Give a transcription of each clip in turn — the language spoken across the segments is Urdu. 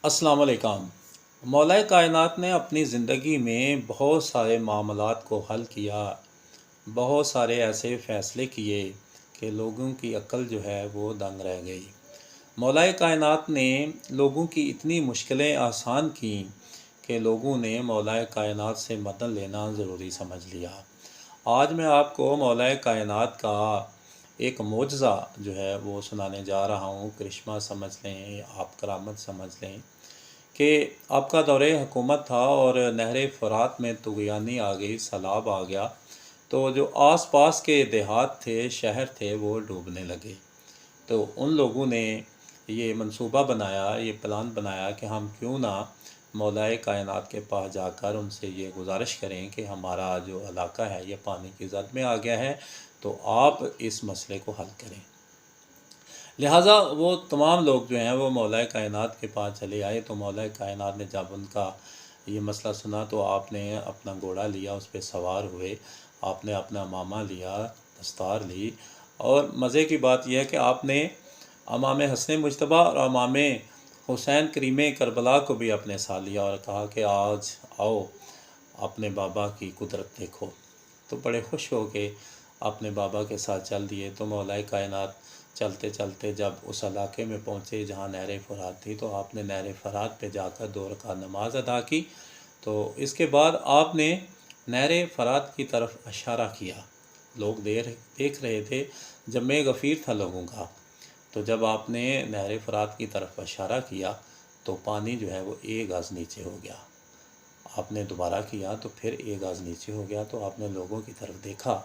السلام علیکم۔ مولا کائنات نے اپنی زندگی میں بہت سارے معاملات کو حل کیا، بہت سارے ایسے فیصلے کیے کہ لوگوں کی عقل جو ہے وہ دنگ رہ گئی۔ مولا کائنات نے لوگوں کی اتنی مشکلیں آسان کیں کہ لوگوں نے مولا کائنات سے مدد لینا ضروری سمجھ لیا۔ آج میں آپ کو مولا کائنات کا ایک معجزہ جو ہے وہ سنانے جا رہا ہوں۔ کرشمہ سمجھ لیں، آپ کرامت سمجھ لیں کہ آپ کا دور حکومت تھا اور نہر فرات میں طغیانی آ گئی، سیلاب آ گیا، تو جو آس پاس کے دیہات تھے، شہر تھے، وہ ڈوبنے لگے۔ تو ان لوگوں نے یہ منصوبہ بنایا، یہ پلان بنایا کہ ہم کیوں نہ مولا کائنات کے پاس جا کر ان سے یہ گزارش کریں کہ ہمارا جو علاقہ ہے یہ پانی کی زد میں آ گیا ہے، تو آپ اس مسئلے کو حل کریں۔ لہٰذا وہ تمام لوگ جو ہیں وہ مولا کائنات کے پاس چلے آئے۔ تو مولا کائنات نے جب ان کا یہ مسئلہ سنا تو آپ نے اپنا گھوڑا لیا، اس پہ سوار ہوئے، آپ نے اپنا امامہ لیا، دستار لی، اور مزے کی بات یہ ہے کہ آپ نے امام حسن مجتبیٰ اور امام حسین کریم کربلا کو بھی اپنے ساتھ لیا اور کہا کہ آج آؤ اپنے بابا کی قدرت دیکھو۔ تو بڑے خوش ہو کے اپنے بابا کے ساتھ چل دیے۔ تو مولا کائنات چلتے چلتے جب اس علاقے میں پہنچے جہاں نہر فرات تھی، تو آپ نے نہر فرات پہ جا کر 2 رکعت نماز ادا کی۔ تو اس کے بعد آپ نے نہر فرات کی طرف اشارہ کیا۔ لوگ دیکھ رہے تھے، جمع غفیر تھا لوگوں کا۔ تو جب آپ نے نہر فرات کی طرف اشارہ کیا تو پانی جو ہے وہ 1 گز نیچے ہو گیا۔ آپ نے دوبارہ کیا تو پھر 1 گز نیچے ہو گیا۔ تو آپ نے لوگوں کی طرف دیکھا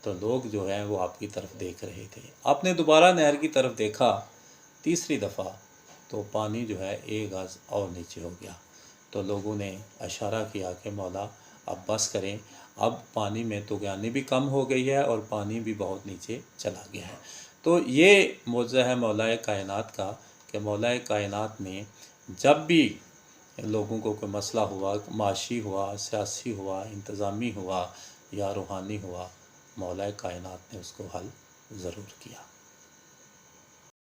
تو لوگ جو ہیں وہ آپ کی طرف دیکھ رہے تھے۔ آپ نے دوبارہ نہر کی طرف دیکھا تیسری دفعہ تو پانی جو ہے 1 گز اور نیچے ہو گیا۔ تو لوگوں نے اشارہ کیا کہ مولا اب بس کریں، اب پانی میں طغیانی بھی کم ہو گئی ہے اور پانی بھی بہت نیچے چلا گیا ہے۔ تو یہ معجزہ ہے مولا کائنات کا کہ مولا کائنات نے جب بھی لوگوں کو کوئی مسئلہ ہوا، معاشی ہوا، سیاسی ہوا، انتظامی ہوا یا روحانی ہوا، مولا کائنات نے اس کو حل ضرور کیا۔